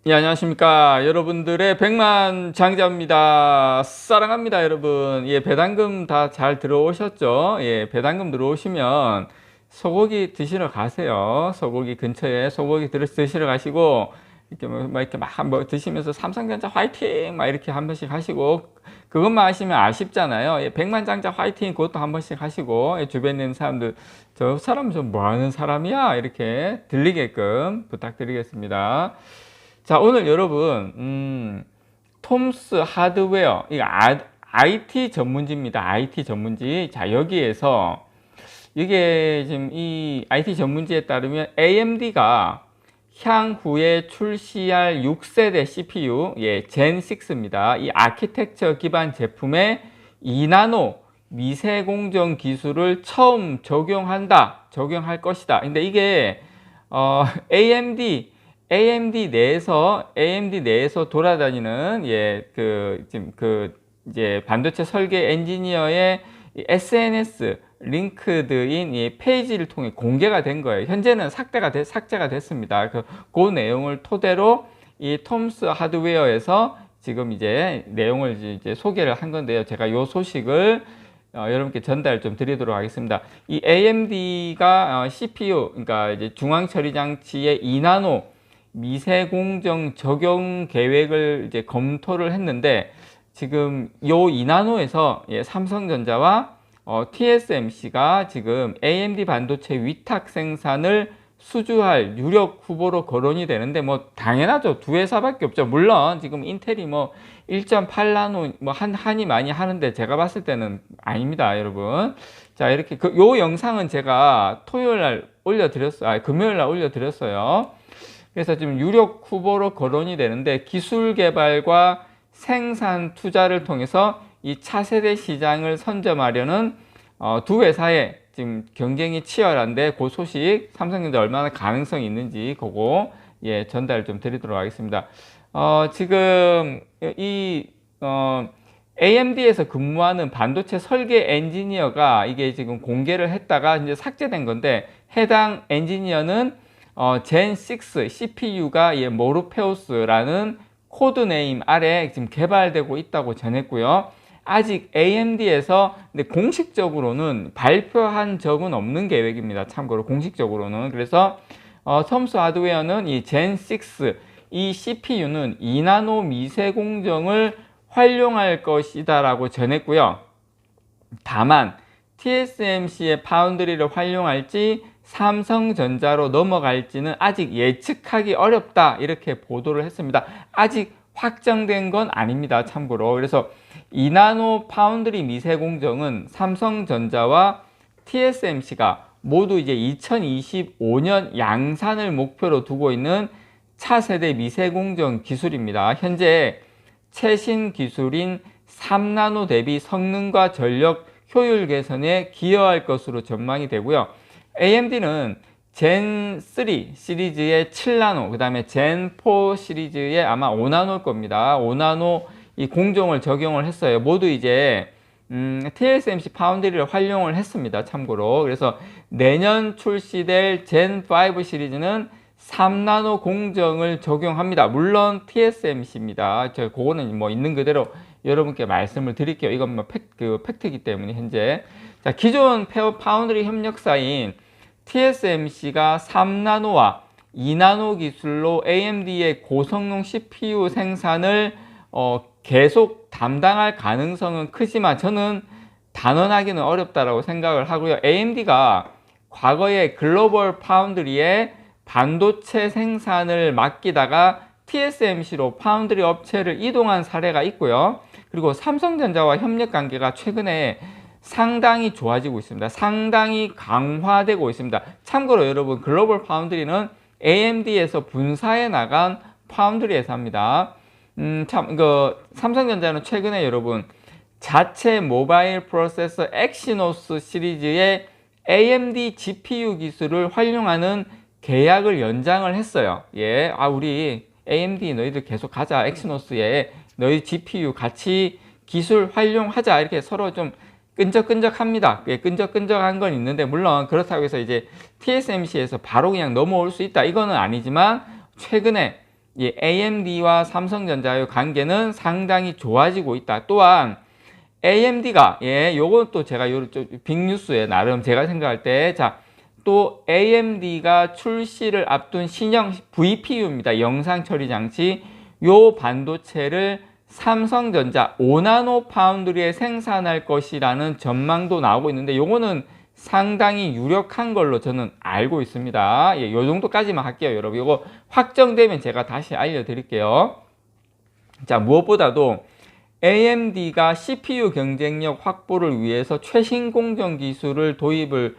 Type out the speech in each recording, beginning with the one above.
예, 안녕하십니까. 여러분들의 백만 장자입니다. 사랑합니다, 여러분. 예, 배당금 다 잘 들어오셨죠? 예, 배당금 들어오시면 소고기 드시러 가세요. 소고기 근처에 소고기 드시러 가시고, 이렇게 막 드시면서 삼성전자 화이팅! 막 이렇게 한 번씩 하시고, 그것만 하시면 아쉽잖아요. 예, 백만 장자 화이팅! 그것도 한 번씩 하시고, 예, 주변에 있는 사람들, 저 사람 좀 뭐 하는 사람이야? 이렇게 들리게끔 부탁드리겠습니다. 자, 오늘 여러분, 톰스 하드웨어, 이거 IT 전문지입니다. IT 전문지. 자, 여기에서, 이게 지금 이 IT 전문지에 따르면 AMD가 향후에 출시할 6세대 CPU, 예, 젠6입니다. 이 아키텍처 기반 제품에 2나노 미세공정 기술을 처음 적용할 것이다. 근데 이게, AMD 내에서 돌아다니는, 예, 지금 이제 반도체 설계 엔지니어의 SNS, 링크드인 이 페이지를 통해 공개가 된 거예요. 현재는 삭제가 됐습니다. 그 내용을 토대로 이 톰스 하드웨어에서 지금 이제 내용을 이제 소개를 한 건데요. 제가 이 소식을 여러분께 전달 좀 드리도록 하겠습니다. 이 AMD가 CPU, 그러니까 이제 중앙 처리 장치의 2나노 미세공정 적용 계획을 이제 검토를 했는데, 지금 요 2나노에서 삼성전자와 TSMC가 지금 AMD 반도체 위탁 생산을 수주할 유력 후보로 거론이 되는데, 뭐 당연하죠. 두 회사밖에 없죠. 물론 지금 인텔이 뭐 1.8나노 뭐 한이 많이 하는데, 제가 봤을 때는 아닙니다, 여러분. 자, 이렇게 요 영상은 제가 토요일 날 올려드렸어요. 금요일 날 올려드렸어요. 그래서 지금 유력 후보로 거론이 되는데, 기술 개발과 생산 투자를 통해서 이 차세대 시장을 선점하려는 두 회사의 지금 경쟁이 치열한데, 그 소식 삼성전자 얼마나 가능성이 있는지 그거 전달 좀 드리도록 하겠습니다. 지금 AMD에서 근무하는 반도체 설계 엔지니어가 이게 지금 공개를 했다가 이제 삭제된 건데, 해당 엔지니어는 젠6 CPU가 모르페우스라는 코드네임 아래 지금 개발되고 있다고 전했고요. 아직 AMD에서 공식적으로는 발표한 적은 없는 계획입니다. 참고로 공식적으로는. 그래서 톰스 하드웨어는 이 젠6 이 CPU는 2나노 미세공정을 활용할 것이다 라고 전했고요. 다만 TSMC의 파운드리를 활용할지 삼성전자로 넘어갈지는 아직 예측하기 어렵다, 이렇게 보도를 했습니다. 아직 확정된 건 아닙니다, 참고로. 그래서 2나노 파운드리 미세공정은 삼성전자와 TSMC가 모두 이제 2025년 양산을 목표로 두고 있는 차세대 미세공정 기술입니다. 현재 최신 기술인 3나노 대비 성능과 전력 효율 개선에 기여할 것으로 전망이 되고요. AMD는 젠3 시리즈의 7나노, 그 다음에 젠4 시리즈의 아마 5나노일 겁니다. 5나노 이 공정을 적용을 했어요. 모두 이제 TSMC 파운드리를 활용을 했습니다, 참고로. 그래서 내년 출시될 젠5 시리즈는 3나노 공정을 적용합니다. 물론 TSMC입니다. 제가 그거는 뭐 있는 그대로 여러분께 말씀을 드릴게요. 이건 뭐 팩트이기 때문에 현재. 자, 기존 파운드리 협력사인 TSMC가 3나노와 2나노 기술로 AMD의 고성능 CPU 생산을 계속 담당할 가능성은 크지만, 저는 단언하기는 어렵다라고 생각을 하고요. AMD가 과거에 글로벌 파운드리에 반도체 생산을 맡기다가 TSMC로 파운드리 업체를 이동한 사례가 있고요. 그리고 삼성전자와 협력 관계가 최근에 상당히 좋아지고 있습니다. 상당히 강화되고 있습니다. 참고로 여러분, 글로벌 파운드리는 AMD에서 분사해 나간 파운드리 회사입니다. 삼성전자는 최근에 여러분, 자체 모바일 프로세서 엑시노스 시리즈의 AMD GPU 기술을 활용하는 계약을 연장을 했어요. 예, 우리 AMD 너희들 계속 가자. 엑시노스에 너희 GPU 같이 기술 활용하자. 이렇게 서로 좀 끈적끈적합니다. 예, 끈적끈적한 건 있는데, 물론 그렇다고 해서 이제 TSMC에서 바로 그냥 넘어올 수 있다, 이거는 아니지만, 최근에 예, AMD와 삼성전자의 관계는 상당히 좋아지고 있다. 또한 AMD가 요건 또 제가 요 빅뉴스에 나름 제가 생각할 때 또 AMD가 출시를 앞둔 신형 VPU입니다. 영상 처리 장치. 요 반도체를 삼성전자 5나노 파운드리에 생산할 것이라는 전망도 나오고 있는데 요거는 상당히 유력한 걸로 저는 알고 있습니다. 예, 요 정도까지만 할게요, 여러분. 요거 확정되면 제가 다시 알려드릴게요. 자, 무엇보다도 AMD가 CPU 경쟁력 확보를 위해서 최신 공정 기술을 도입을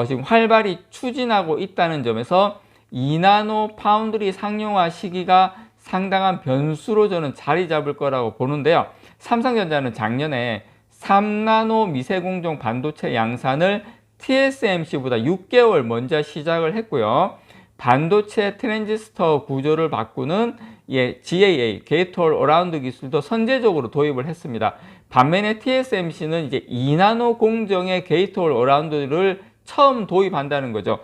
지금 활발히 추진하고 있다는 점에서 2나노 파운드리 상용화 시기가 상당한 변수로 저는 자리 잡을 거라고 보는데요. 삼성전자는 작년에 3나노 미세공정 반도체 양산을 TSMC보다 6개월 먼저 시작을 했고요. 반도체 트랜지스터 구조를 바꾸는 GAA, 게이트 올 어라운드 기술도 선제적으로 도입을 했습니다. 반면에 TSMC는 이제 2나노 공정의 게이트 올 어라운드를 처음 도입한다는 거죠.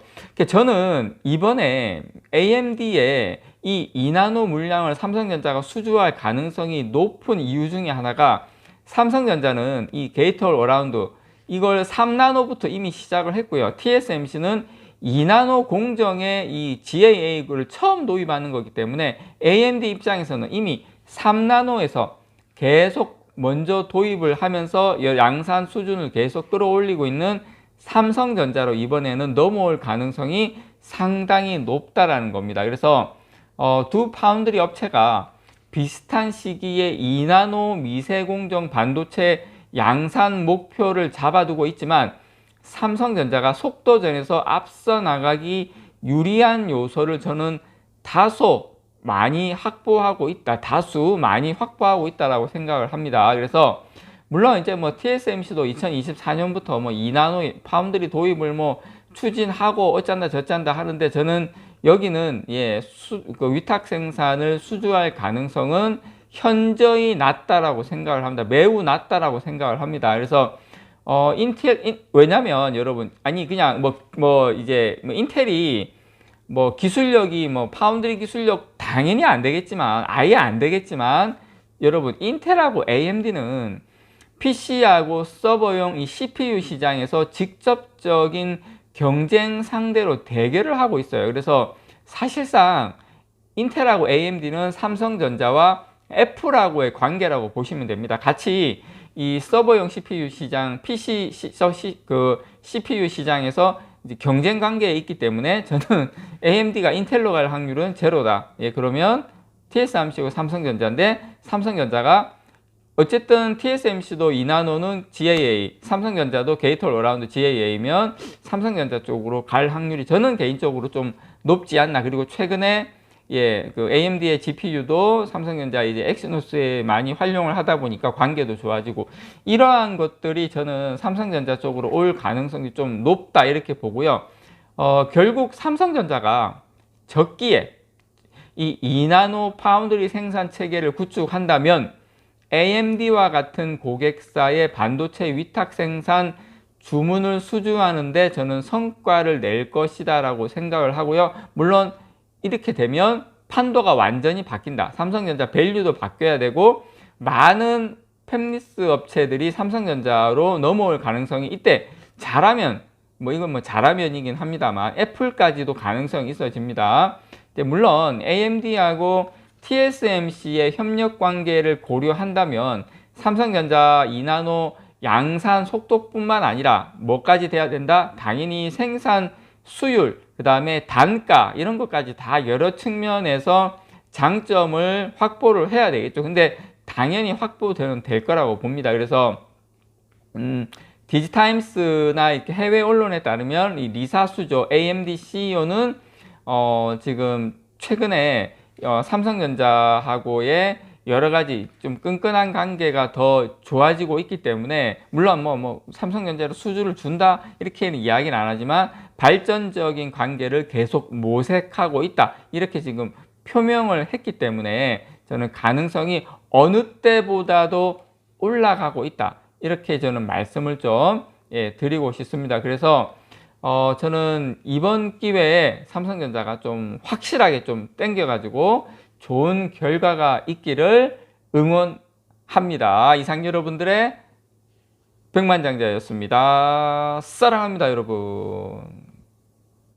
저는 이번에 AMD의 이 2나노 물량을 삼성전자가 수주할 가능성이 높은 이유 중에 하나가 삼성전자는 이 게이트 올 어라운드 이걸 3나노부터 이미 시작을 했고요. TSMC는 2나노 공정의 이 GAA를 처음 도입하는 거기 때문에 AMD 입장에서는 이미 3나노에서 계속 먼저 도입을 하면서 양산 수준을 계속 끌어올리고 있는 삼성전자로 이번에는 넘어올 가능성이 상당히 높다라는 겁니다. 그래서 두 파운드리 업체가 비슷한 시기에 2나노 미세공정 반도체 양산 목표를 잡아두고 있지만 삼성전자가 속도전에서 앞서 나가기 유리한 요소를 저는 다수 많이 확보하고 있다라고 생각을 합니다. 그래서 물론 이제 TSMC도 2024년부터 2나노 파운드리 도입을 추진하고 어쩐다 저쩐다 하는데 저는 여기는 그 위탁 생산을 수주할 가능성은 현저히 낮다라고 생각을 합니다. 매우 낮다라고 생각을 합니다. 그래서 왜냐면 여러분 그냥 인텔이 기술력이 파운드리 기술력 당연히 안 되겠지만 아예 안 되겠지만 여러분 인텔하고 AMD는 PC하고 서버용 이 CPU 시장에서 직접적인 경쟁 상대로 대결을 하고 있어요. 그래서 사실상 인텔하고 AMD는 삼성전자와 애플하고의 관계라고 보시면 됩니다. 같이 이 서버용 CPU 시장, CPU 시장에서 이제 경쟁 관계에 있기 때문에 저는 AMD가 인텔로 갈 확률은 제로다. 그러면 TSMC고 삼성전자인데 삼성전자가 어쨌든 TSMC도 2나노는 GAA, 삼성전자도 게이트 올 어라운드 GAA면 삼성전자 쪽으로 갈 확률이 저는 개인적으로 좀 높지 않나. 그리고 최근에 그 AMD의 GPU도 삼성전자 이제 엑시노스에 많이 활용을 하다 보니까 관계도 좋아지고 이러한 것들이 저는 삼성전자 쪽으로 올 가능성이 좀 높다 이렇게 보고요. 결국 삼성전자가 적기에 이 2나노 파운드리 생산 체계를 구축한다면 AMD와 같은 고객사의 반도체 위탁 생산 주문을 수주하는데 저는 성과를 낼 것이다 라고 생각을 하고요. 물론 이렇게 되면 판도가 완전히 바뀐다. 삼성전자 밸류도 바뀌어야 되고 많은 팹리스 업체들이 삼성전자로 넘어올 가능성이 이때 잘하면 이건 잘하면이긴 합니다만 애플까지도 가능성이 있어집니다. 물론 AMD하고 TSMC의 협력 관계를 고려한다면 삼성전자 2나노 양산 속도뿐만 아니라 뭐까지 돼야 된다? 당연히 생산 수율, 그 다음에 단가 이런 것까지 다 여러 측면에서 장점을 확보를 해야 되겠죠. 근데 당연히 확보되는 될 거라고 봅니다. 그래서 디지타임스나 이렇게 해외 언론에 따르면 이 리사 수조 AMD CEO는 지금 최근에 삼성전자하고의 여러 가지 좀 끈끈한 관계가 더 좋아지고 있기 때문에 물론 삼성전자로 수주를 준다 이렇게는 이야기는 안 하지만 발전적인 관계를 계속 모색하고 있다 이렇게 지금 표명을 했기 때문에 저는 가능성이 어느 때보다도 올라가고 있다 이렇게 저는 말씀을 좀 드리고 싶습니다. 그래서 저는 이번 기회에 삼성전자가 좀 확실하게 좀 땡겨 가지고 좋은 결과가 있기를 응원합니다. 이상 여러분들의 백만장자였습니다. 사랑합니다, 여러분.